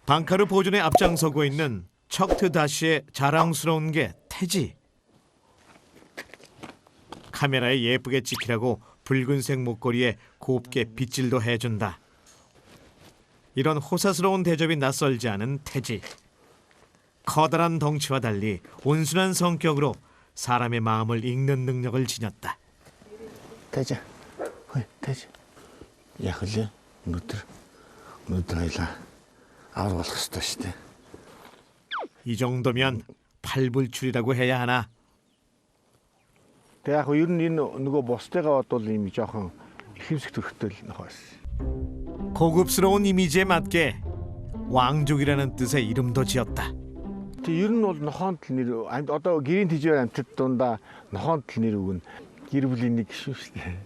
방카르 보존에 앞장서고 있는 척트 다시의 자랑스러운 게 태지. 카메라에 예쁘게 찍히라고 붉은색 목걸이에 곱게 빗질도 해준다. 이런 호사스러운 대접이 낯설지 않은 태지. 커다란 덩치와 달리 온순한 성격으로 사람의 마음을 읽는 능력을 지녔다. 태지, 태지. 야글래 누들 아이라 아우를 쓰다시대. 이 정도면 팔불출이라고 해야 하나. 대학 ер нь нөгөө бусдыгаа бодвол юм жоохон ихэмсэг төрхтэй л нөхөөс. 고급스러운 이미지에 맞게 왕족이라는 뜻의 이름도 지었다. Тэг ер нь бол нохоонд л нэр одоо гэрийн тэжээр амтд дундаа нохоонд л нэр өгнө. Гэр бүлийн нэг гишүүн шүү дээ.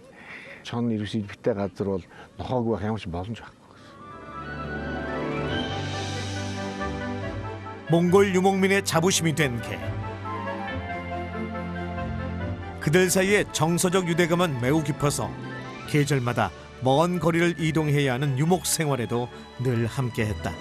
Чон ерөөсөө битээ газар бол нохоогүй байх ямар ч боломж байхгүй. 몽골 유목민의 자부심이 된 개. 그들 사이의 정서적 유대감은 매우 깊어서 계절마다 먼 거리를 이동해야 하는 유목 생활에도 늘 함께했다.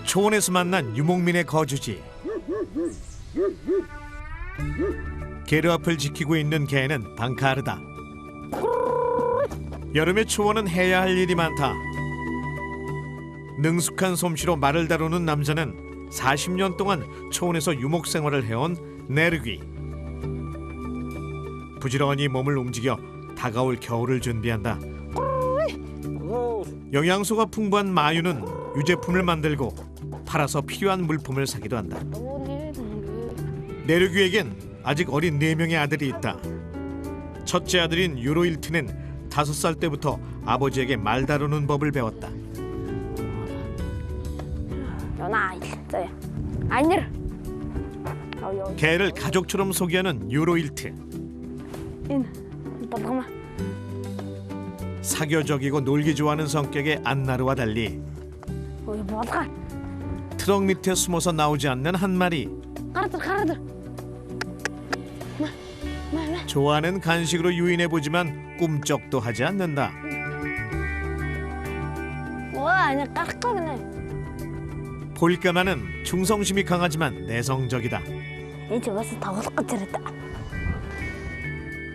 초원에서 만난 유목민의 거주지. 개르 앞을 지키고 있는 개는 방카르다. 여름에 초원은 해야 할 일이 많다. 능숙한 솜씨로 말을 다루는 남자는 40년 동안 초원에서 유목 생활을 해온 네르귀. 부지런히 몸을 움직여 다가올 겨울을 준비한다. 영양소가 풍부한 마유는 유제품을 만들고 팔아서 필요한 물품을 사기도 한다. 네르귀에겐 아직 어린 4명의 아들이 있다. 첫째 아들인 유로일트는 5살 때부터 아버지에게 말 다루는 법을 배웠다. 개를 가족처럼 소개하는 유로일트. 사교적이고 놀기 좋아하는 성격의 안나르와 달리 트럭 밑에 숨어서 나오지 않는 한 마리. 좋아하는 간식으로 유인해보지만 꿈쩍도 하지 않는다. 볼까마는 충성심이 강하지만 내성적이다.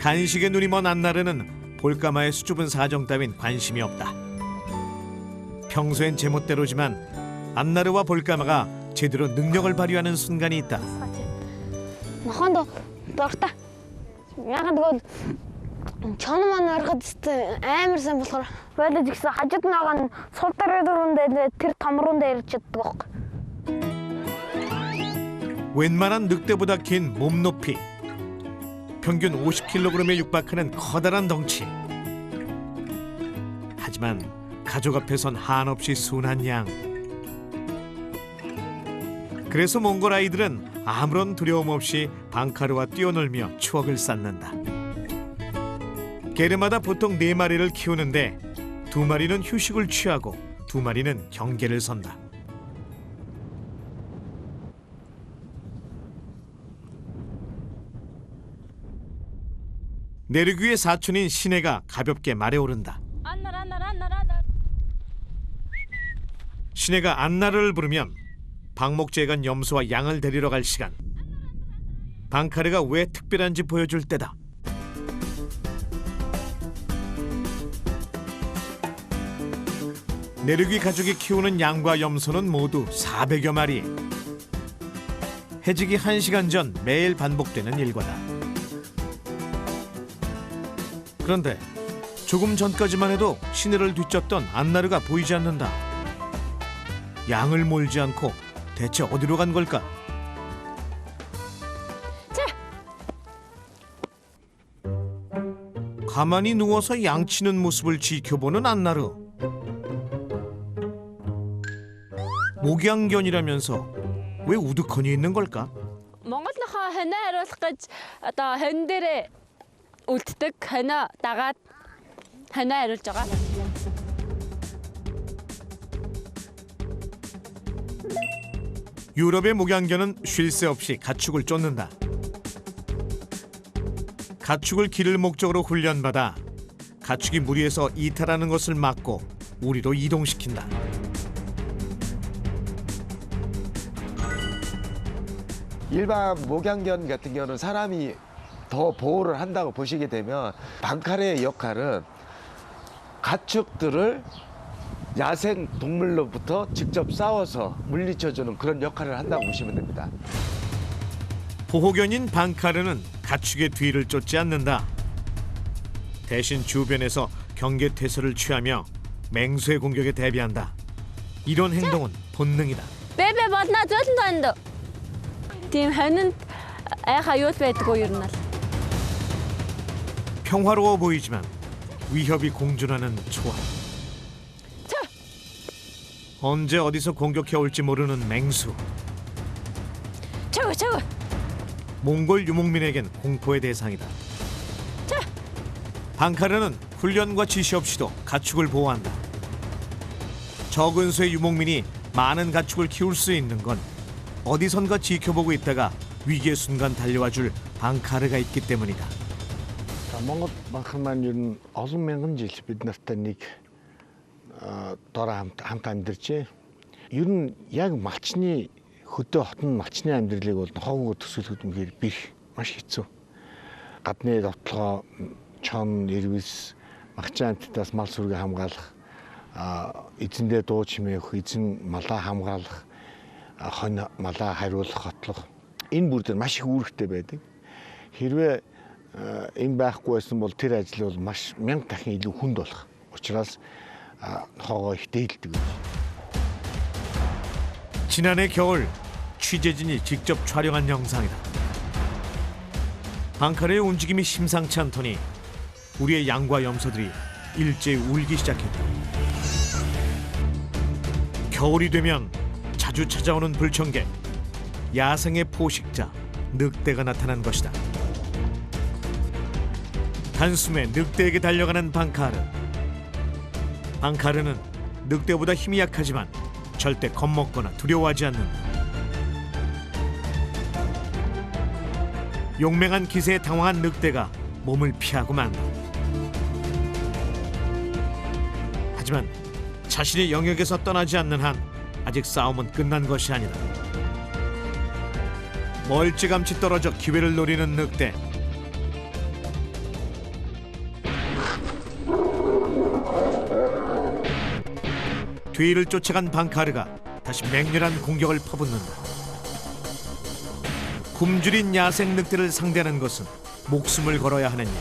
간식에 눈이 먼 안나르는 볼까마의 수줍은 사정 따윈 관심이 없다. 평소엔 제멋대로지만 안나르와 볼까마가 제대로 능력을 발휘하는 순간이 있다. Ягаад гэвэл чон маань ороход амар сайн болохоор байлж ихсэн хажууд нагаа нь сул дараагаар тэр томруулдаа ирж чаддаг. 웬만한 늑대보다 긴 몸 높이, 평균 50kg에 육박하는 커다란 덩치. 하지만 가족 앞에선 한없이 순한 양. 그래서 몽골 아이들은 아무런 두려움 없이 방카르와 뛰어놀며 추억을 쌓는다. 게르마다 보통 4마리를 키우는데 2마리는 휴식을 취하고 2마리는 경계를 선다. 네르귀의 사촌인 시내가 가볍게 말에 오른다. 시내가 안나를 부르면 방목제간 염소와 양을 데리러 갈 시간. 방카르가 왜 특별한지 보여줄 때다. 네르귀 가족이 키우는 양과 염소는 모두 400여 마리. 해지기 1시간 전 매일 반복되는 일과다. 그런데 조금 전까지만 해도 시내를 뒤쫓던 안나르가 보이지 않는다. 양을 몰지 않고 대체 어디로 간 걸까? 가만히 누워서 양치는 모습을 지켜보는 안나르. 목양견이라면서 왜 우두커니 있는 걸까? Монголынхоо ханаа хариулах гэж одоо хон дээрээ үлддэг ханаа дагаад ханаа хариулж байгаа. 유럽의 목양견은 쉴 새 없이 가축을 쫓는다. 가축을 기를 목적으로 훈련받아 가축이 무리해서 이탈하는 것을 막고 우리로 이동시킨다. 일반 목양견 같은 경우는 사람이 더 보호를 한다고 보시게 되면 방카레의 역할은 가축들을 야생 동물로부터 직접 싸워서 물리쳐주는 그런 역할을 한다고 보시면 됩니다. 보호견인 방카르는 가축의 뒤를 쫓지 않는다. 대신 주변에서 경계태세를 취하며 맹수의 공격에 대비한다. 이런 행동은 본능이다. Бэбэ бодноо зөөлөн донд. Тийм хонинд айхаа юу л байдгүй юу нар. 평화로워 보이지만 위협이 공존하는 초원. 언제 어디서 공격해 올지 모르는 맹수. Чөг. 몽골 유목민에겐 공포의 대상이다. 방카르는 훈련과 지시 없이도 가축을 보호한다. 적은 수의 유목민이 많은 가축을 키울 수 있는 건 어디선가 지켜보고 있다가 위기의 순간 달려와줄 방카르가 있기 때문이다. Монгол банхан маань ер нь олон мянган жил бид нартай нэг дороо хамт амьдарчээ. Ер нь яг малчны хөдөө хотын малчны амьдралыг бол нохоогоо төсөөлөхөд үнэхээр бих маш хэцүү. Гадны дотлогоо чон, ирвэс, магчаан амттаас мал сүргээ хамгаалах, эзэндээ дуу чимээх, эзэн малаа хамгаалах, хонь малаа хариулах, хотлох. Энэ бүр дээр маш их үүрэгтэй байдаг. Хэрвээ энэ байхгүй байсан бол тэр ажил бол маш 1000 дахин илүү хүнд болох. Учираас нохоогоо их дээлдэг. 지난해 겨울 취재진이 직접 촬영한 영상이다. 방카르의 움직임이 심상치 않더니 우리의 양과 염소들이 일제히 울기 시작했다. 겨울이 되면 자주 찾아오는 불청객, 야생의 포식자, 늑대가 나타난 것이다. 단숨에 늑대에게 달려가는 방카르. 방카르는 늑대보다 힘이 약하지만 절대 겁먹거나 두려워하지 않는다. 용맹한 기세에 당황한 늑대가 몸을 피하고 만다. 하지만 자신의 영역에서 떠나지 않는 한 아직 싸움은 끝난 것이 아니다. 멀찌감치 떨어져 기회를 노리는 늑대. 뒤를 쫓아간 방카르가 다시 맹렬한 공격을 퍼붓는다. 굶주린 야생 늑대를 상대하는 것은 목숨을 걸어야 하는 일.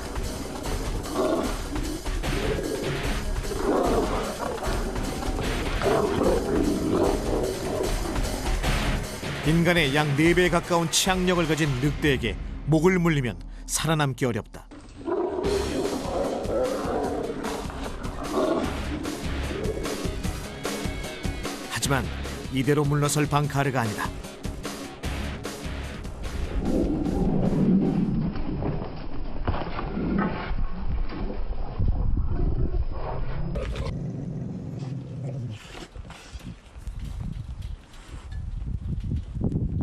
인간의 약 4배에 가까운 치악력을 가진 늑대에게 목을 물리면 살아남기 어렵다. 하지만 이대로 물러설 방카르가 아니다.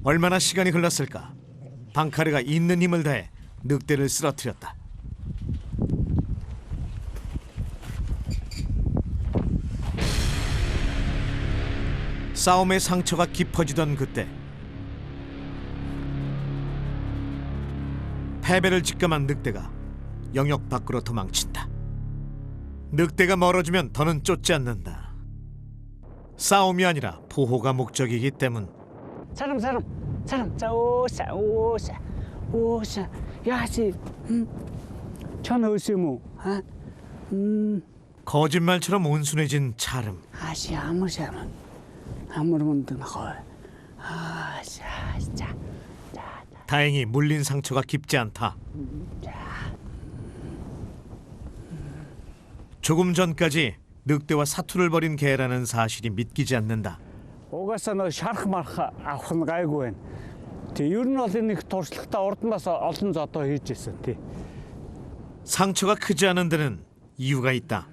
얼마나 시간이 흘렀을까? 방카르가 있는 힘을 다해 늑대를 쓰러뜨렸다. 싸움의 상처가 깊어지던 그때 패배를 직감한 늑대가 영역 밖으로 도망친다. 늑대가 멀어지면 더는 쫓지 않는다. 싸움이 아니라 보호가 목적이기 때문. 사람 자 오사 야시 천호스무 거짓말처럼 온순해진 차름. 아시 아무르면 나걸 자 다행히 물린 상처가 깊지 않다. 조금 전까지 늑대와 사투를 벌인 개라는 사실이 믿기지 않는다. угаасаа нөө шарах марх авах нь гайгүй байна. Тэг ер нь бол энэ их туршлагатай урднаас олон зодоо хийж ирсэн тий. 상처가 크지 않은 데는 이유가 있다.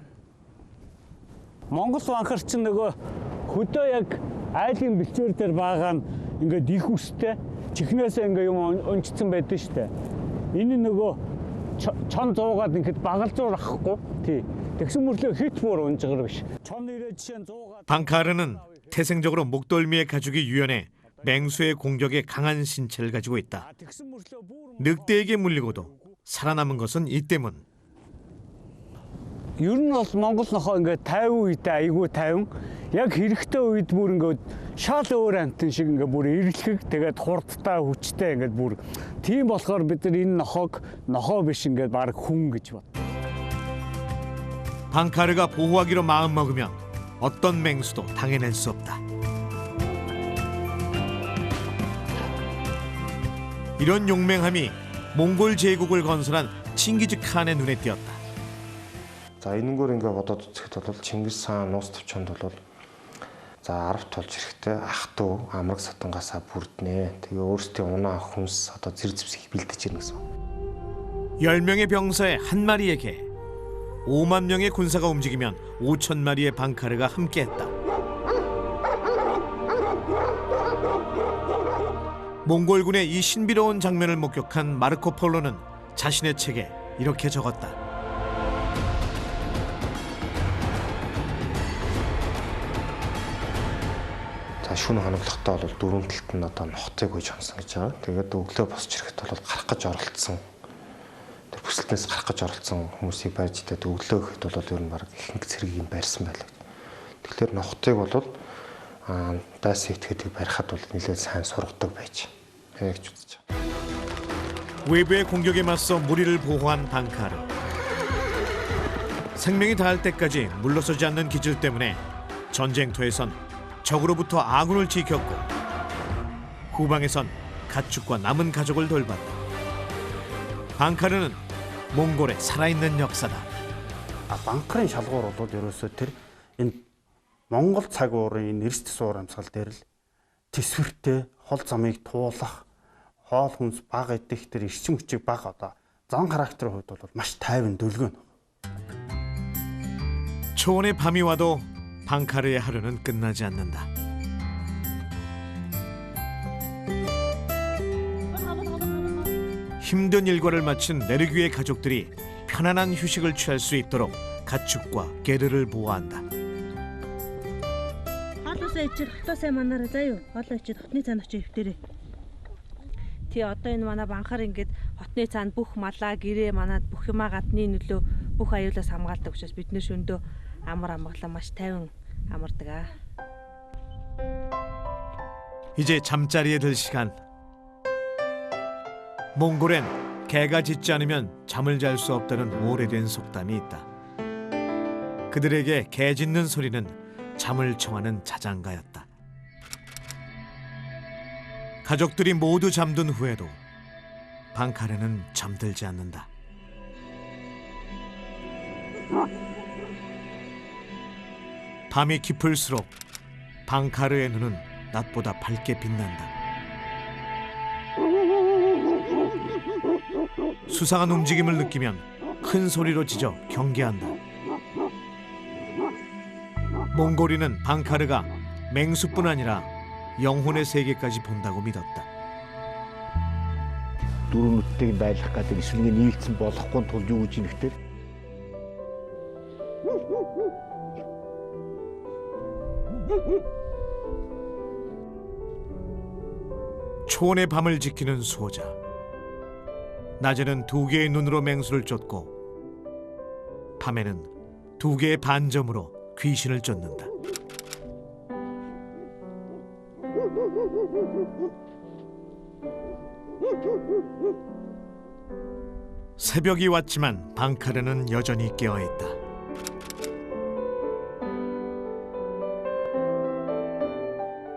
Монгол банхар чинь нөгөө хөдөө яг айлын бэлчээр дээр байгаа нь ингээд их үстэй чихнээсээ ингээд юм онцсон байдаг шүү дээ. Энэ нөгөө чон зуугаад ингээд багалзуур ахгүй. Тий. Тэгсэн мөрлөө хит бүр унжгар биш. 천 ирээ жишээ 100가 방카르는 태생적으로 목덜미의 가죽이 유연해 맹수의 공격에 강한 신체를 가지고 있다. 늑대에게 물리고도 살아남은 것은 이 때문. ер нь бол Монгол нохоо ингээд 50 үедээ айгүй 50. Яг хэрэгтэй үед бүр ингээд шал өөр амтэн шиг ингээд бүр ирлэг тэгээд хурдтай хүчтэй ингээд бүр тийм болохоор бид нар энэ нохоог нохоо биш ингээд баг хүн гэж бод. 방카르가 보호하기로 마음먹으면 어떤 맹수도 당해낼 수 없다. 이런 용맹함이 몽골 제국을 건설한 칭기즈 칸의 눈에 띄었다. За энэгээр ингээ бодоод үзэхэд бол Чингис хаан нуус төвчөнд бол за 10 толж ирэхдээ ах トゥ амраг сатангаасаа бүрднэ. Тэгээ өөрсдийн унаа хүнс одоо зэр зэвсгийг бэлдэж ирнэ гэсэн. 10명의 병사에 한 마리의 개, 5만 명의 군사가 움직이면 5천 마리의 방카르가 함께했다. 몽골군의 이 신비로운 장면을 목격한 마르코 폴로는 자신의 책에 이렇게 적었다. За шүүн ханаглахтаа бол дөрөв талд нь одоо нохтыг үйж хонсон гэж байгаа. Тэгээд өглөө босч ирэхэд бол гарах гэж оролцсон. Тэр бүсэлтнээс гарах гэж оролцсон хүмүүсийг барьж идээд өглөө гэхэд бол ер нь баг ихэнх цэрэг юм барьсан байлаа. Тэгэхээр нохтыг бол дайс итгэдэг барихад бол нэлээд сайн сургадаг байж гэж үзэж байна. 외부의 공격에 맞서 무리를 보호한 방카르. 생명이 닿을 때까지 물러서지 않는 기질 때문에 전쟁터에선 적으로부터 아군을 지켰고 후방에선 가축과 남은 가족을 돌봤다. 방카르는 몽골의 살아있는 역사다. Банкарын шалгуур бол ерөөсөө тэр энэ Монгол цаг уурын нэрст суур амьсгал дээр л төсвөртэй хол замыг туулах, хоол хүнс бага идэх тэр эрчим хүчийг бага одоо зан характерын хувьд бол маш тайван дүлгэн. 초원의 밤이 와도 방카르의 하루는 끝나지 않는다. 힘든 일과를 마친 내르귀의 가족들이 편안한 휴식을 취할 수 있도록 가축과 게르를 보호한다. Хоолоосоо ичээр хатаасаа манаараа заа юу. Хоолоо ичээд хотны цаанд очиж өвтөрөө. Тий одоо энэ манай банхаар ингээд хотны цаанд бүх малаа, гэрээ манад бүх юмаа гадны нөлөө бүх аюулаас хамгаалдаг учраас бид нэр шөндөө амар амгалан маш тайван амардаг аа. 이제 잠자리에 들 시간. 몽골엔 개가 짖지 않으면 잠을 잘 수 없다는 오래된 속담이 있다. 그들에게 개 짖는 소리는 잠을 청하는 자장가였다. 가족들이 모두 잠든 후에도 방카르는 잠들지 않는다. 밤이 깊을수록 방카르의 눈은 낮보다 밝게 빛난다. 수상한 움직임을 느끼면 큰 소리로 짖어 경계한다. 몽골인은 방카르가 맹수뿐 아니라 영혼의 세계까지 본다고 믿었다. Дөрөв нүдтэйг байлгах гэдэг эсвэл нийлцэн болохгүй тул юу гэж нэгтэй. 초원의 밤을 지키는 수호자. 낮에는 2개의 눈으로 맹수를 쫓고 밤에는 2개의 반점으로 귀신을 쫓는다. 새벽이 왔지만 방카르는 여전히 깨어있다.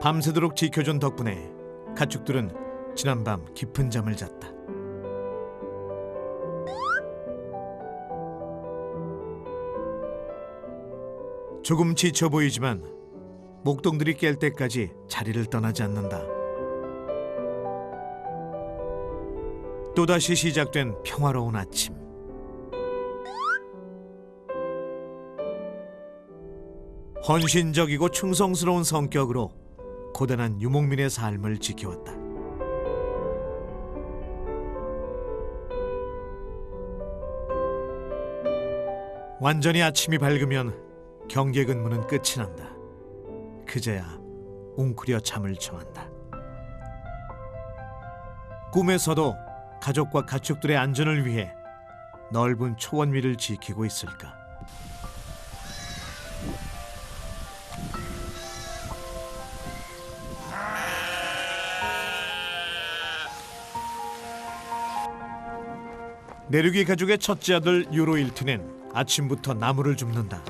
밤새도록 지켜준 덕분에 가축들은 지난밤 깊은 잠을 잤다. 조금 지쳐 보이지만 목동들이 깰 때까지 자리를 떠나지 않는다. 또다시 시작된 평화로운 아침. 헌신적이고 충성스러운 성격으로 고단한 유목민의 삶을 지켜왔다. 완전히 아침이 밝으면 경계 근무는 끝이 난다. 그제야 웅크려 잠을 청한다. 꿈에서도 가족과 가축들의 안전을 위해 넓은 초원 위를 지키고 있을까. 내륙이 가족의 첫째 아들 유로일트는 아침부터 나무를 줍는다.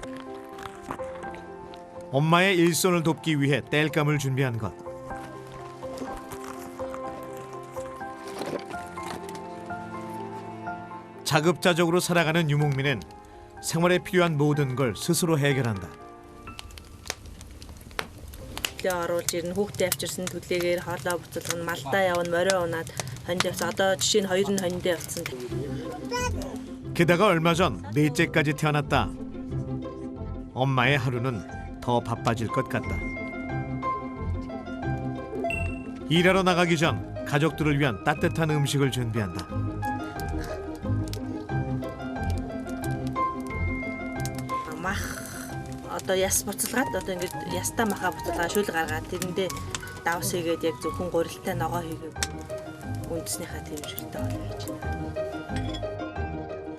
엄마의 일손을 돕기 위해 땔감을 준비한 것. 자급자족으로 살아가는 유목민은 생활에 필요한 모든 걸 스스로 해결한다. оруулж ирнэ хүүхдээ авчирсан төлөөгөр хоолоо буцалгана малдаа явна морио унаад хонд явсан одоо жишээ нь 2 нь хондоо явсан. 게다가 얼마 전 넷째까지 태어났다. 엄마의 하루는 더 바빠질 것 같다. 일하러 나가기 전 가족들을 위한 따뜻한 음식을 준비한다. Мах одоо яс буцалгаад одоо ингээд ястаа махаа буцалгаа шүл гаргаад тэрэндээ давс хийгээд яг зөвхөн гурилтай ногоо хийгээд үндэснийхаа тэмжиртэй болно гэж байна.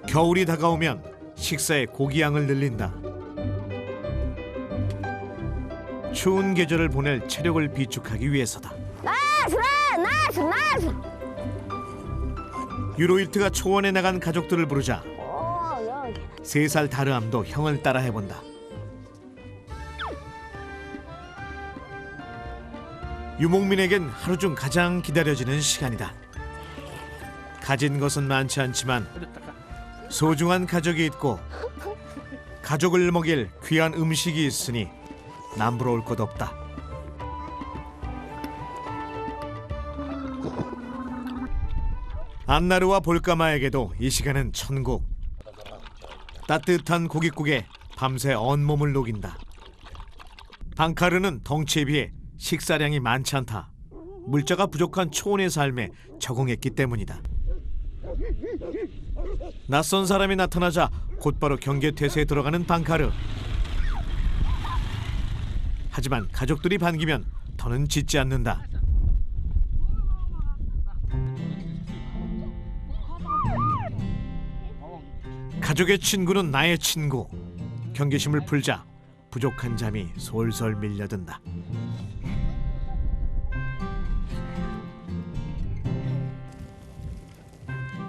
겨울이 다가오면 식사에 고기 양을 늘린다. 추운 계절을 보낼 체력을 비축하기 위해서다. 유로일트가 초원에 나간 가족들을 부르자 3살 다르암도 형을 따라 해본다. 유목민에겐 하루 중 가장 기다려지는 시간이다. 가진 것은 많지 않지만 소중한 가족이 있고 가족을 먹일 귀한 음식이 있으니 남부러울 것 없다. 안나르와 볼까마에게도 이 시간은 천국. 따뜻한 고깃국에 밤새 온몸을 녹인다. 방카르는 덩치에 비해 식사량이 많지 않다. 물자가 부족한 초원의 삶에 적응했기 때문이다. 낯선 사람이 나타나자 곧바로 경계태세에 들어가는 방카르. 하지만 가족들이 반기면 더는 짖지 않는다. 가족의 친구는 나의 친구. 경계심을 풀자 부족한 잠이 솔솔 밀려든다.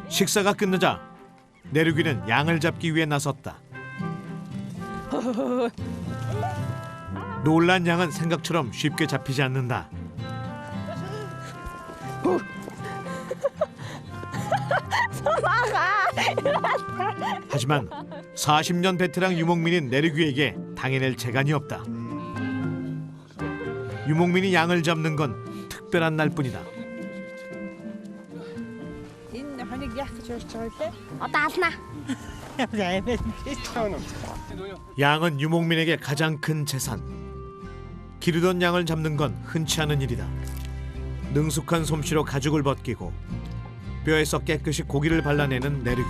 식사가 끝나자 내륙이는 양을 잡기 위해 나섰다. 놀란 양은 생각처럼 쉽게 잡히지 않는다. 하지만 40년 베테랑 유목민인 내륙이에게 당해낼 재간이 없다. 유목민이 양을 잡는 건 특별한 날뿐이다. 양은 유목민에게 가장 큰 재산. 기르던 양을 잡는 건 흔치 않은 일이다. 능숙한 솜씨로 가죽을 벗기고 뼈에서 깨끗이 고기를 발라내는 내륙이.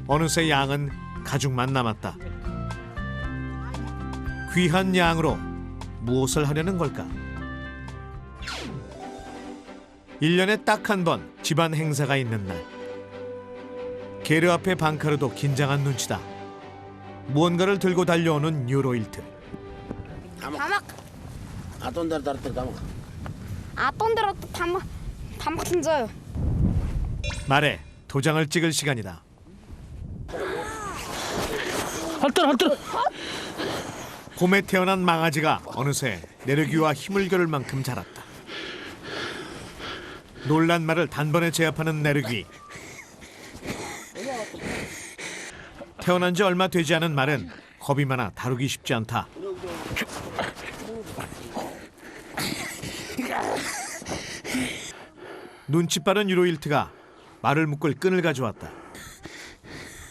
어느새 양은 가죽만 남았다. 귀한 양으로 무엇을 하려는 걸까? 1년에 딱 한 번 집안 행사가 있는 날. 게르 앞에 방카르도 긴장한 눈치다. 무언가를 들고 달려오는 유로일트. 말해 도장을 찍을 시간이다. 봄에 태어난 망아지가 어느새 내륙이와 힘을 겨룰 만큼 자랐다. 놀란 말을 단번에 제압하는 내륙이. 태어난 지 얼마 되지 않은 말은 겁이 많아 다루기 쉽지 않다. 눈치 빠른 유로일트가 말을 묶을 끈을 가져왔다.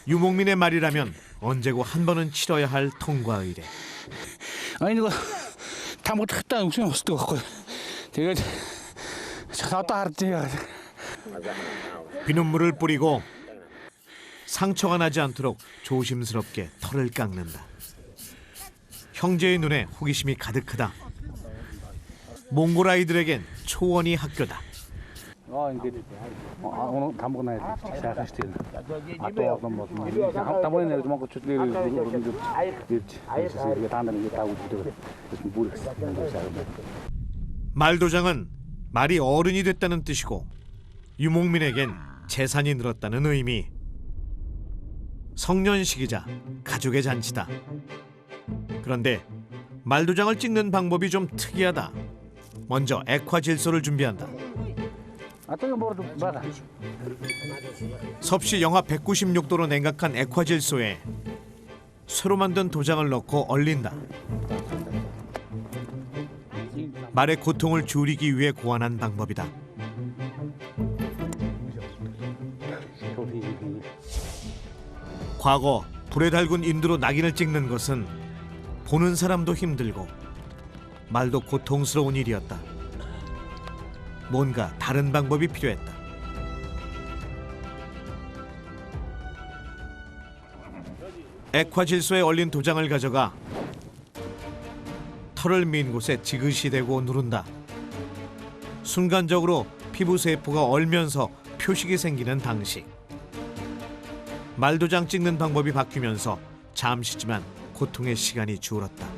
유목민의 말이라면 언제고 한 번은 치러야 할 통과 의례. 아니 이거 тамгадахтаа өсөн өсдөг байхгүй. Тэгээд одоо хард지요. 비눗물을 뿌리고 상처가 나지 않도록 조심스럽게 털을 깎는다. 형제의 눈에 호기심이 가득하다. 몽골 아이들에겐 초원이 학교다. ингээд тамгана сайхан шүү дээ. Одоо олон тамганы нэр монголчууд нэр ингээд таандар ингээд таавдаг. бүр 말도장은 말이 어른이 됐다는 뜻이고 유목민에겐 재산이 늘었다는 의미. 성년식이자 가족의 잔치다. 그런데 말도장을 찍는 방법이 좀 특이하다. 먼저 액화질소를 준비한다. 섭씨 영하 196도로 냉각한 액화질소에 쇠로 만든 도장을 넣고 얼린다. 말의 고통을 줄이기 위해 고안한 방법이다. 과거 불에 달군 인두로 낙인을 찍는 것은 보는 사람도 힘들고 말도 고통스러운 일이었다. 뭔가 다른 방법이 필요했다. 액화질소에 얼린 도장을 가져가 털을 민 곳에 지그시 대고 누른다. 순간적으로 피부 세포가 얼면서 표식이 생기는 방식. 말도장 찍는 방법이 바뀌면서 잠시지만 고통의 시간이 줄었다.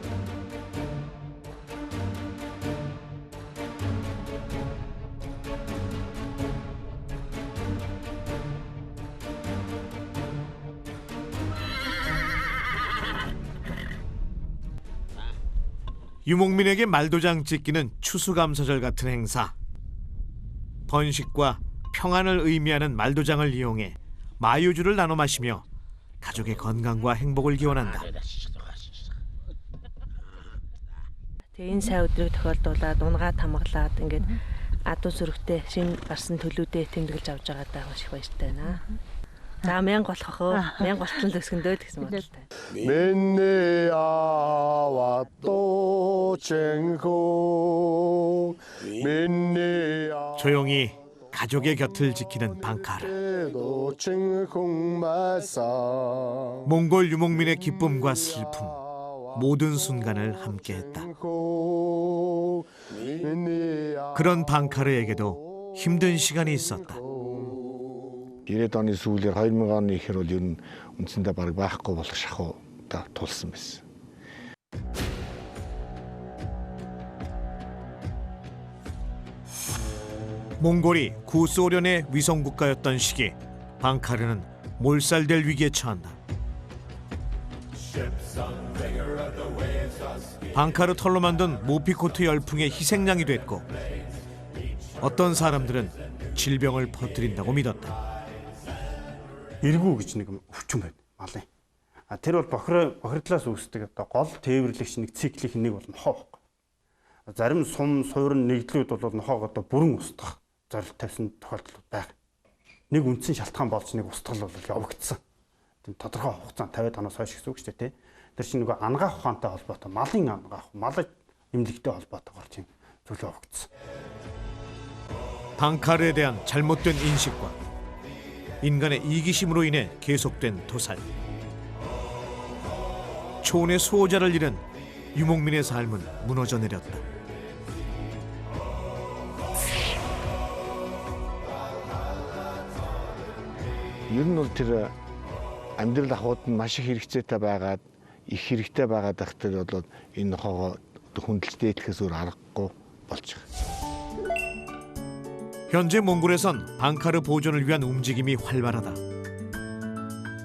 유목민에게 말도장 찍기는 추수감사절 같은 행사. 번식과 평안을 의미하는 말도장을 이용해 마유주를 나눠 마시며 가족의 건강과 행복을 기원한다. Тэгээ энэ сая өдрийг тохиолдуулаад унгаа тамгалаад ингээд адуу зүрхтэй шин гарсан төлөвдөө тэмдэглэж авч байгаа даа маш их баяртай байна. За 1000 болох уу? 1000 болтол төсгөндөө гэсэн бодолтой. 맨내 아와또 쟁호 맨내 조용히 가족의 곁을 지키는 방카르. 몽골 유목민의 기쁨과 슬픔, 모든 순간을 함께했다. 그런 방카르에게도 힘든 시간이 있었다. 90-ад оны сүүлээр 2000 оны ихэр бол ер нь үндсэндээ бараг байхгүй болох шахуу тулсан байсан. 몽골이 구소련의 위성국가였던 시기, 방카르는 몰살될 위기에 처한다. 방카르 털로 만든 모피코트 열풍의 희생양이 됐고 어떤 사람들은 질병을 퍼뜨린다고 믿었다. эргүү гэж нэг хүчин байна малын. Тэр бол бохирдлаас үүсдэг одоо гол тээвэрлэгч нэг циклийнх нэг бол нохоо байхгүй. Зарим сум суурин нэгдлүүд бол нохоог одоо бүрэн устгах зорилт тавьсан тохиолдол байна. Нэг үндсэн шалтгаан болж нэг устгал бол явагдсан. Тийм тодорхой хугацаанд 50 оноос хойш гэсэн үг шүү дээ. Тэр чинь нөгөө ангаах ухаантай холбоотой малын ангаах, малын эмнэлэгтэй холбоотойгоор чинь зүйл явагдсан. 방카르에 대한 잘못된 인식과 인간의 이기심으로 인해 계속된 도살. 초원의 수호자를 잃은 유목민의 삶은 무너져 내렸다. Ер нь бол тэр амьдрал ахуйд нь маш их хэрэгцээтэй байгаад их хэрэгтэй байгаад байхдаа бол энэ нохоогоо хүндэлж дээдлэхээс өөр аргагүй болж байгаа. 현재 몽골에선 방카르 보존을 위한 움직임이 활발하다.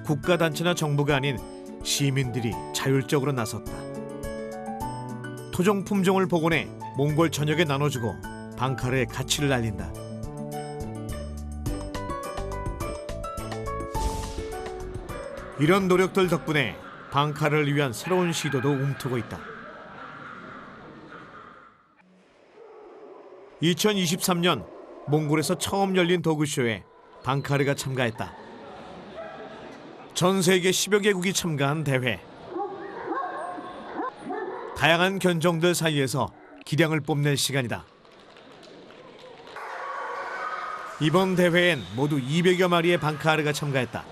국가단체나 정부가 아닌 시민들이 자율적으로 나섰다. 토종 품종을 복원해 몽골 전역에 나눠주고 방카르의 가치를 알린다. 이런 노력들 덕분에 방카르를 위한 새로운 시도도 움트고 있다. 2023년 몽골에서 처음 열린 도구쇼에 방카르가 참가했다. 전 세계 10여 개국이 참가한 대회. 다양한 견종들 사이에서 기량을 뽐낼 시간이다. 이번 대회엔 모두 200여 마리의 방카르가 참가했다.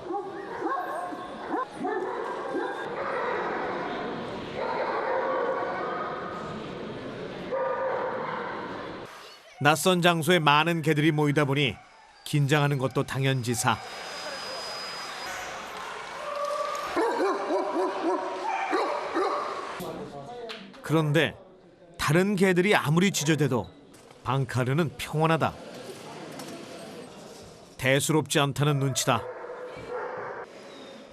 낯선 장소에 많은 개들이 모이다 보니 긴장하는 것도 당연지사. 그런데 다른 개들이 아무리 짖어대도 방카르는 평온하다. 대수롭지 않다는 눈치다.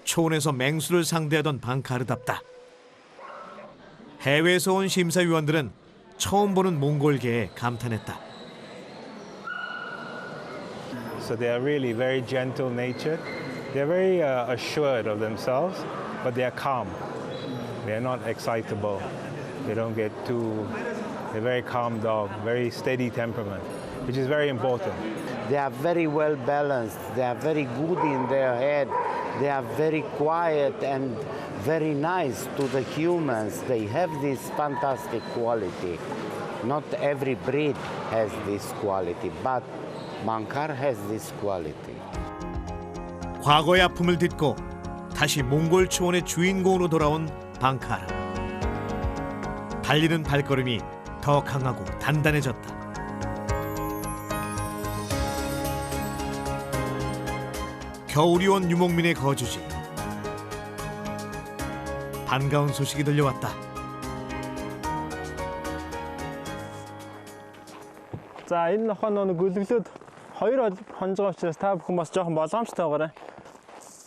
초원에서 맹수를 상대하던 방카르답다. 해외에서 온 심사위원들은 처음 보는 몽골개에 감탄했다. So they are really very gentle natured. They're very assured of themselves, but they are calm. They are not excitable. They don't get too. They're very calm dog, very steady temperament, which is very important. They are very well balanced. They are very good in their head. They are very quiet and very nice to the humans. They have this fantastic quality. Not every breed has this quality, but Bankar has this quality. 과거의 아픔을 딛고 다시 몽골 초원의 주인공으로 돌아온 방카르. 달리는 발걸음이 더 강하고 단단해졌다. 겨울이 온 유목민의 거주지. 반가운 소식이 들려왔다. За энэ нохоо нэг гүлгэлээд 2 хонж байгаа учраас та бүхэн бас жоохон болгоомжтойгоорой.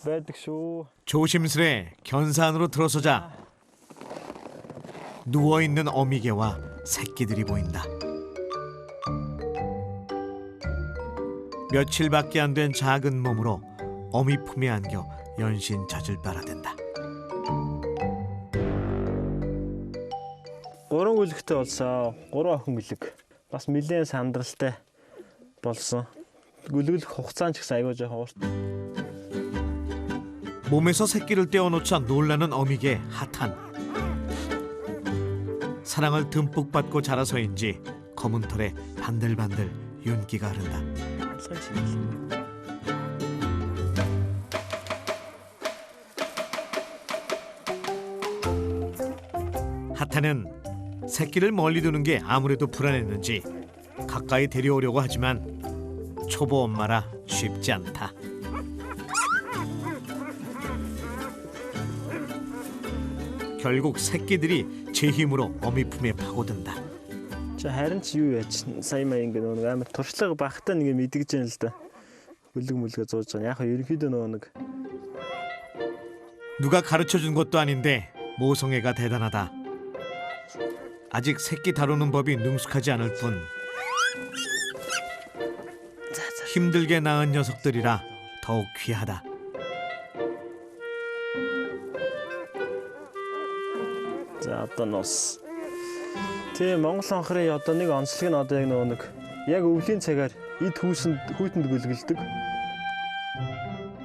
байдаг шүү. 조심스레 견산으로 들어서자 누워있는 어미개와 새끼들이 보인다. 며칠밖에 안 된 작은 몸으로 어미 품에 안겨 연신 젖을 빨아댄다. Гурван гүлэгтэй болсон. 3 охин гүлэг. Бас нэлээд сандралтай болсон. гүлгэх хугацаа ч гэсэн аягүй жоохон урт. 몸에서 새끼를 떼어놓자 놀라는 어미개 하탄. 사랑을 듬뿍 받고 자라서인지 검은 털에 반들반들 윤기가 흐른다. 하탄은 새끼를 멀리 두는 게 아무래도 불안했는지 가까이 데려오려고 하지만 초보 엄마라 쉽지 않다. 결국 새끼들이 제 힘으로 어미 품에 파고든다. 자, харин ч юу яач сая маяг ингэ нэг амар туршлага багтаа нэг мэдгэж байна л да. Гүлэг мүлгээ зууж байгаа. Яг ерөнхийдөө нэг 누가 가르쳐 준 것도 아닌데 모성애가 대단하다. 아직 새끼 다루는 법이 능숙하지 않을 뿐 힘들게 낳은 녀석들이라 더욱 귀하다. за одоо нус. Тэгээ Монгол анхрын одоо нэг онцлог нь одоо яг өвлийн цагаар эд хүүтэнд гүлгэлдэг.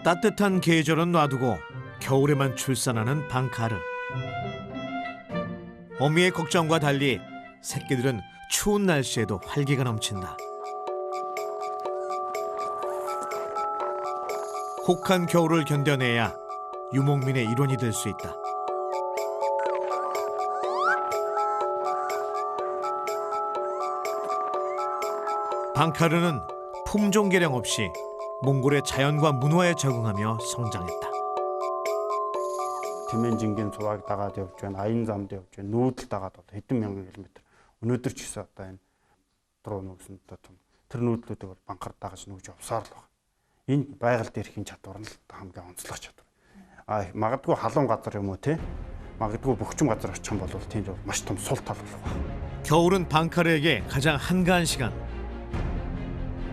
따뜻한 계절은 놔두고 겨울에만 출산하는 방카르. 어미의 걱정과 달리 새끼들은 추운 날씨에도 활기가 넘친다. 혹한 겨울을 견뎌내야 유목민의 일원이 될 수 있다. 방카르는 품종 개량 없이 몽골의 자연과 문화에 적응하며 성장했다. Тэмэнжингийн цуваг дагаад явж байна, аян замд явж байна, нүүдэл дагаад одоо хэдэн мянган километр. Өнөөдөр ч гэсэн одоо энэ дуруу нүгсэн одоо том тэр нүүдлүүдийг бол банкар дагаж нүгж явсаар л байна. Энэ байгаль дээрхийн чадвар нь л хамгийн онцлог чадвар. Магадгүй халуун газар юм уу те? магадгүй бөхчüm газар очих юм бол тийм бол маш том сул тал болох байна. 겨울은 방카르에게 가장 한가한 시간.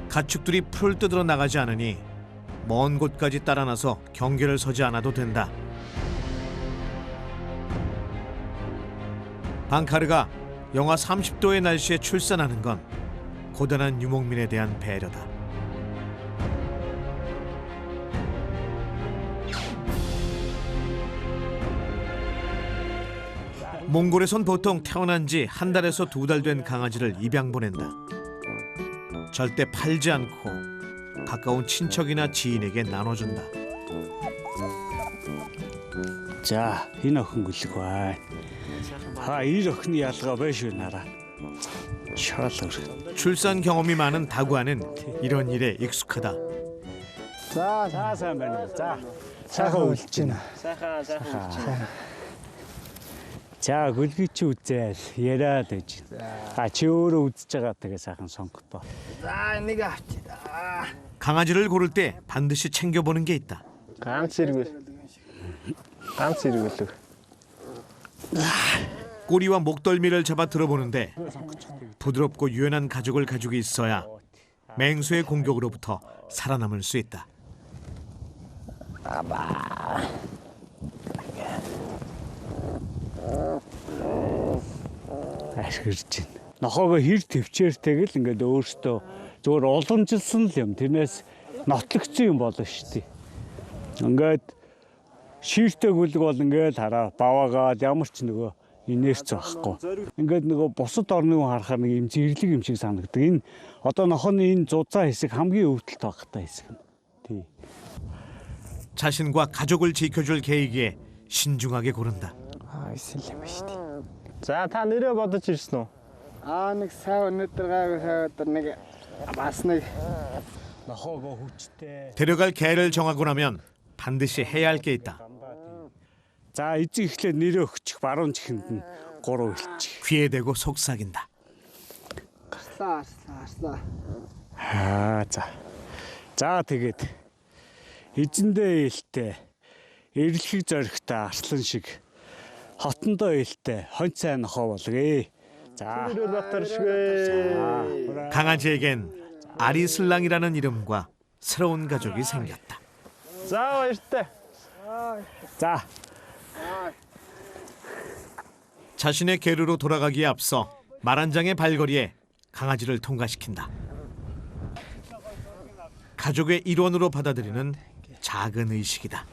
가축들이 풀을 뜯으러 나가지 않으니 먼 곳까지 따라 나서 경계를 서지 않아도 된다. 방카르가 영하 30도의 날씨에 출산하는 건 고단한 유목민에 대한 배려다. 몽골에선 보통 태어난 지 한 달에서 두 달 된 강아지를 입양 보낸다. 절대 팔지 않고 가까운 친척이나 지인에게 나눠준다. За энэ охин гүлэг бай. 이 охины ялгаа байж 나라. шаалгар. 출산 경험이 많은 다구아는 이런 일에 익숙하다. За сайн байна. За сайхан үлдэж байна. Сайхан. За гүлгийг чи үзээл яриад байж. Чи өөрөө үзэж байгаа тэгээ сайхан сонгохдоо. За энийг авчи. 강아지를 고를 때 반드시 챙겨보는 게 있다. ганц эргүүлэг. 꼬리와 목덜미를 잡아 들어보는데 부드럽고 유연한 가죽을 가지고 있어야 맹수의 공격으로부터 살아남을 수 있다. ашиглаж байна. Нохоогоо хэр төвчээртэйг л ингээд өөртөө зүгээр уламжилсан л юм. Тэрнээс нотлогдсон юм болно шүү дээ. Ингээд шииртэй гүлэг бол ингээд хараа баваагаад ямар ч нөгөө инерц байхгүй. Ингээд нөгөө бусад орны хүн харахаар нэг юм зэрлэг юм шиг санагддаг. Энэ одоо нохооны энэ зузаан хэсэг хамгийн өвдөлт багтай хэсэг юм. Тий. 자신과 가족을 지켜줄 계획에 신중하게 고른다. 있을래 맛있대. За та нэрээ бодож ирсэн үү? Нэг сая өнөдөр гайгүй сая өдөр нэг бас нэг нохоогоо хүчтэй. 데려갈 개를 정하고 나면 반드시 해야 할 게 있다. За эзэн ихлээр нэрээ өгчих баруун чихэнд нь 3 хэлчих. 귀에 대고 속삭인다. гарслаа. За тэгээд эзэндээ ээлтэй эрлэх зоригтой арслан шиг хотондоо ээлтэй хонь сайн нохоо болгоё. 자. 강아지에겐 아리슬랑이라는 이름과 새로운 가족이 생겼다. За баяртай. 자. 자신의 계루로 돌아가기에 앞서 말 한 장의 발걸이에 강아지를 통과시킨다. 가족의 일원으로 받아들이는 작은 의식이다.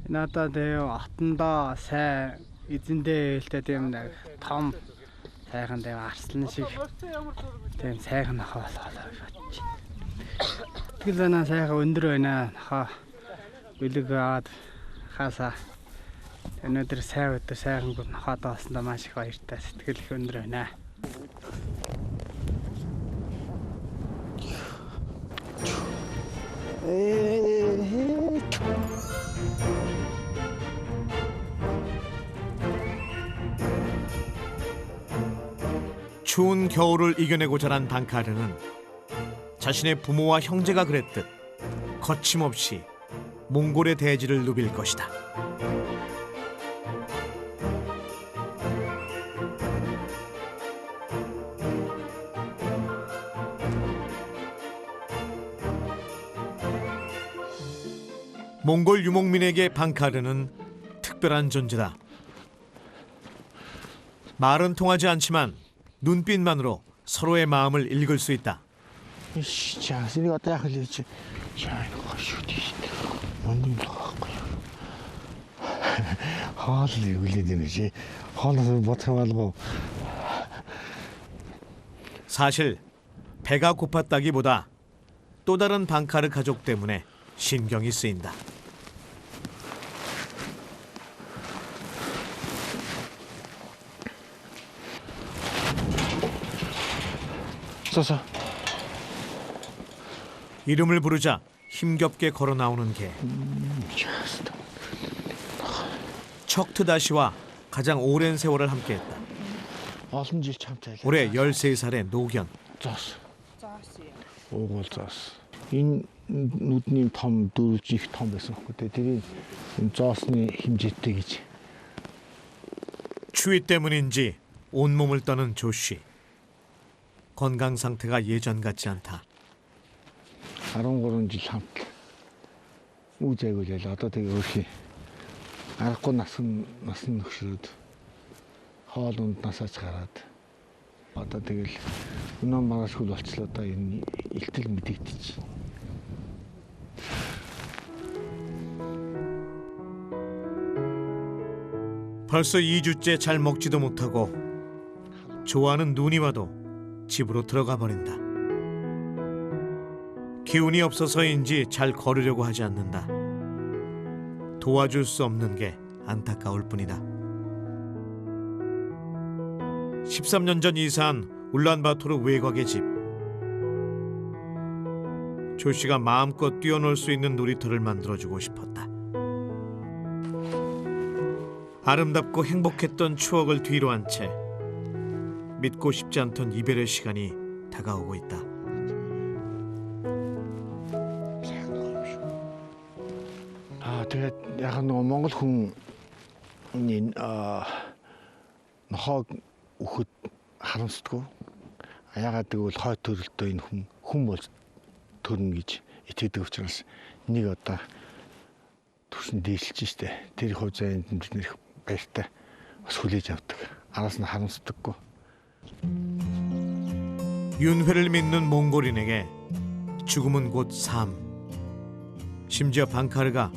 надад отондоо сайн эзэндээ ээлтэй тийм нэг том сайхан тийм арслан шиг тийм сайхан нохоо болоо гэж. Тэгэл наа сайхан өндөр байна. Нохоо бэлэг аваад хасаа өнөөдөр сайн өдөр сайхан нохоо доосноо маш их баяртай. Сэтгэл их өндөр байна. 추운 겨울을 이겨내고 자란 방카르는 자신의 부모와 형제가 그랬듯 거침없이 몽골의 대지를 누빌 것이다. 몽골 유목민에게 방카르는 특별한 존재다. 말은 통하지 않지만 눈빛만으로 서로의 마음을 읽을 수 있다. 자, 이거 어떻게 하려지? 자, 이거 가시오디. 뭔 거고요. 하늘이 울리듯이 하늘을 못해가지고. 사실 배가 고팠다기보다 또 다른 방카르 가족 때문에 신경이 쓰인다. 써서 이름을 부르자 힘겹게 걸어 나오는 개. 척트다시와 가장 오랜 세월을 함께했다. 올해 13살의 노견. Энэ нүдний том дөрвж их том байсан хөө тэрийг зоосны хэмжээтэй гэж. 추위 때문인지 온몸을 떠는 조씨. 건강 상태가 예전 같지 않다. 13 жил хамт үүжээгүй л одоо тэгээ өөрхий аргагүй насны нөхшрөөд хоол унднасаач гараад одоо тэгэл өнөө маргаашгүй болчлоо одоо энэ илтгэл мэдэгдэж. 벌써 2주째 잘 먹지도 못하고 좋아하는 눈이 와도 집으로 들어가 버린다. 기운이 없어서인지 잘 걸으려고 하지 않는다. 도와줄 수 없는 게 안타까울 뿐이다. 13년 전 이사한 울란바토르 외곽의 집. 조씨가 마음껏 뛰어놀 수 있는 놀이터를 만들어주고 싶었다. 아름답고 행복했던 추억을 뒤로 한 채 믿고 싶지 않던 이별의 시간이 다가오고 있다. Тэгээд яг нөгөө Монгол хүн нохоо өгөхөд харамсдаггүй. Яагаад гэвэл хой төрөлтөө энэ хүн бол төрнө гэж итгэдэг учраас нэг одоо төрсөн дээшилж штэ. Тэр хувь заяанд бид нэр баяртай бас хүлээж авдаг. Араас нь харамсдаггүй. 윤회를 믿는 몽골인에게 죽음은 곧 삶. 심지어 방카르가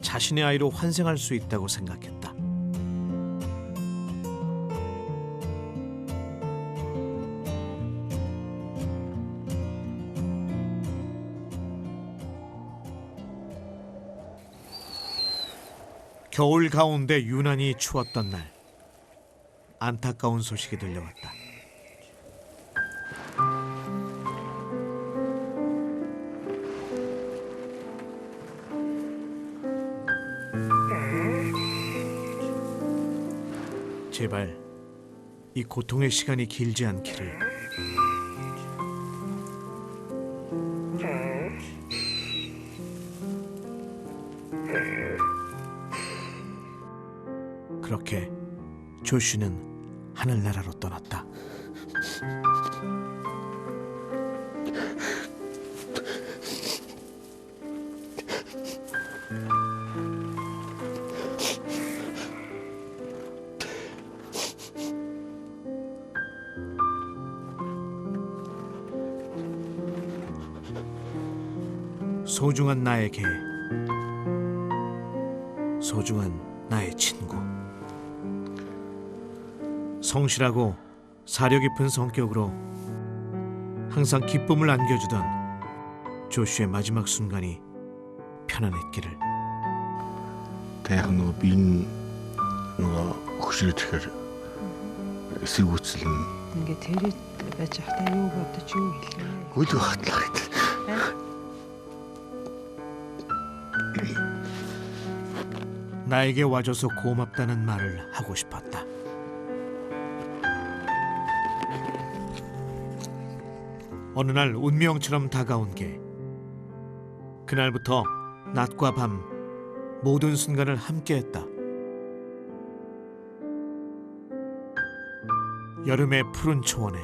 자신의 아이로 환생할 수 있다고 생각했다. 겨울 가운데 유난히 추웠던 날, 안타까운 소식이 들려왔다. 제발 이 고통의 시간이 길지 않기를. 그렇게 조슈는 하늘나라로 떠났다. 소중한 나의 개, 소중한 나의 친구. 성실하고 사려 깊은 성격으로 항상 기쁨을 안겨주던 조슈의 마지막 순간이 편안했기를. Яг нөгөө би нөгөө хөшрөөдөхөр эсэргүүцэл нь ингээ тэрэд байж ахтаа юу бодож юу хэлээ. үл хатлаа гэдэг. 나에게 와줘서 고맙다는 말을 하고 싶었다. 어느 날 운명처럼 다가온 게, 그날부터 낮과 밤 모든 순간을 함께했다. 여름의 푸른 초원에,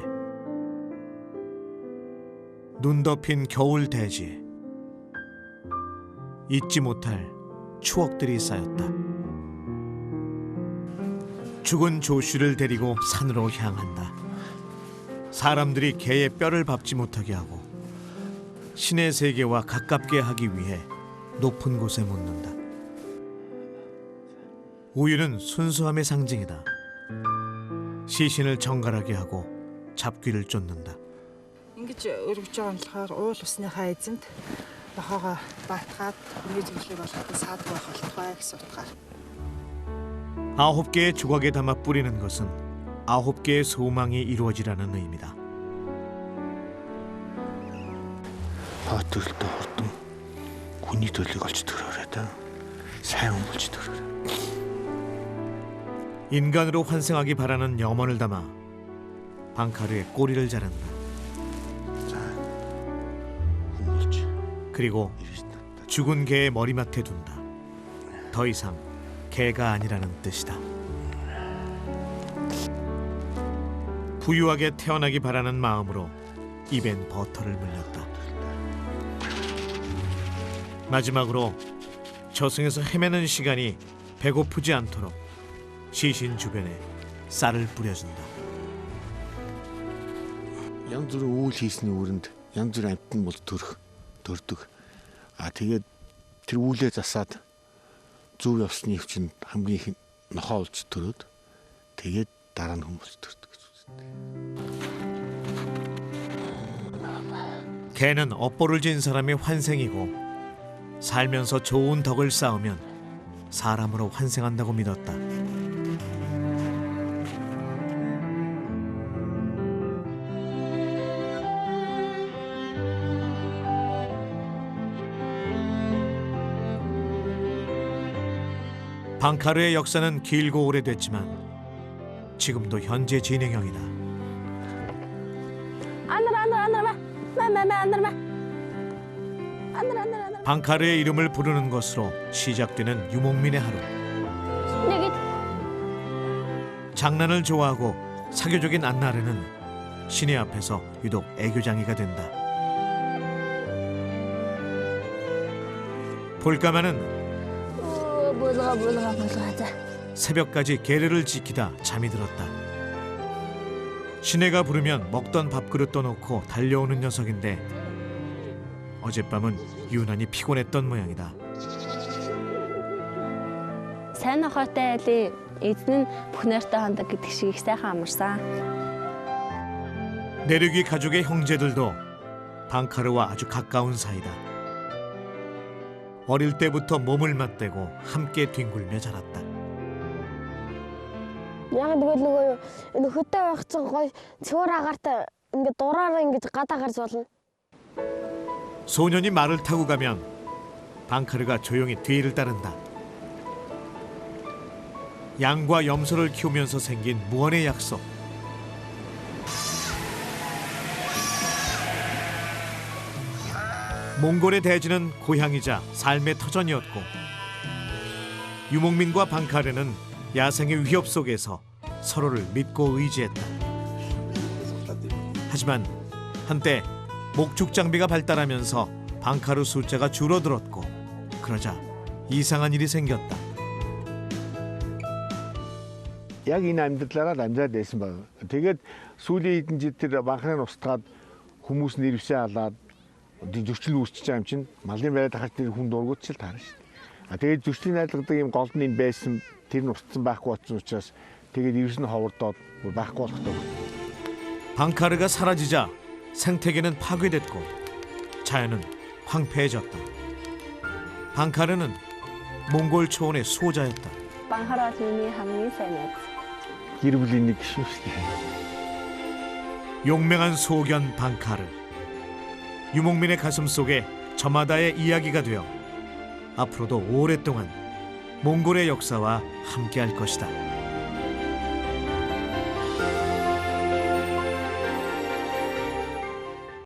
눈 덮인 겨울 대지에 잊지 못할 추억들이 쌓였다. 죽은 조슈를 데리고 산으로 향한다. 사람들이 개의 뼈를 밟지 못하게 하고 신의 세계와 가깝게 하기 위해 높은 곳에 묻는다. 우유는 순수함의 상징이다. 시신을 정갈하게 하고 잡귀를 쫓는다. Ингэж өргөж байгаа юм болохоор уул усныхаа эзэнд нохоогоо батгаад үний зөвлөгийг болоход саадгүй байх болтугай гэсэн утгаар. 9개의 조각에 담아 뿌리는 것은 9개의 소망이 이루어지라는 의미다. Хатөлтөө хурдан хүний төлөг олж төрөөрэй та. сайн хүн болж төрөөрэй. 인간으로 환생하기 바라는 염원을 담아 방카르의 꼬리를 자른다. 그리고 죽은 개의 머리맡에 둔다. 더 이상 개가 아니라는 뜻이다. 부유하게 태어나기 바라는 마음으로 입엔 버터를 물렸다. 마지막으로 저승에서 헤매는 시간이 배고프지 않도록 시신 주변에 쌀을 뿌려준다. Янз бүрийн үйл хийсний үүрэнд янз бүрийн амтан бол төрдөг. Тэгээд тэр үүлээ засаад зөв явсны өвчнөд хамгийн нохоо олж төрөөд тэгээд дараа нь хүмүүс төрдөг гэж үздэг. 개는 업보를 진 사람이 환생이고 살면서 좋은 덕을 쌓으면 사람으로 환생한다고 믿었다. 방카르의 역사는 길고 오래됐지만 지금도 현재 진행형이다. 방카르의 이름을 부르는 것으로 시작되는 유목민의 하루. 장난을 좋아하고 사교적인 안나르는 시내 앞에서 유독 애교장이가 된다. 볼까마는 새벽까지 계례를 지키다 잠이 들었다. 시내가 부르면 먹던 밥그릇 떠놓고 달려오는 녀석인데 어젯밤은 유난히 피곤했던 모양이다. Сайн нохойтой айлын эзэн нь бүх нойртой хондог гэдэг шиг их сайхан амарсан. 내륙이 가족의 형제들도 방카르와 아주 가까운 사이다. 어릴 때부터 몸을 맞대고 함께 뒹굴며 자랐다. Яг тэгвэл нөгөө нөхөдтэй байх чинь гоё цөөр агаартай ингээд дураараа ингээд гадаа гарч болно. 소년이 말을 타고 가면 방카르가 조용히 뒤를 따른다. 양과 염소를 키우면서 생긴 무언의 약속. 몽골의 대지는 고향이자 삶의 터전이었고 유목민과 방카르는 야생의 위협 속에서 서로를 믿고 의지했다. 하지만 한때 목축 장비가 발달하면서 방카르 숫자가 줄어들었고 그러자 이상한 일이 생겼다. Яг энэ амьдралаараа амжаад байсан баг. Тэгээд сүүлийн хэдэн жил тэр банхрын устгаад хүмүүс нэрвшээ алаад зөрчил үүсчихэж байгаа юм чинь малын байраад хахад тэр хүн дургуут ч л таарна шүү дээ. Тэгээд зөрчлийн найдлагдаг юм гол нь байсан тэр нь устсан байхгүй болсон учраас тэгээд ерөөс нь ховордоод байхгүй болгодог. 방카르가 사라지자 생태계는 파괴됐고 자연은 황폐해졌다. 방카르는 몽골 초원의 수호자였다. Банхараа миний хамгийн сайн найз. гэр бүлийн нэг шүү дээ. 용맹한 소견 방카르. 유목민의 가슴 속에 저마다의 이야기가 되어 앞으로도 오랫동안 몽골의 역사와 함께할 것이다.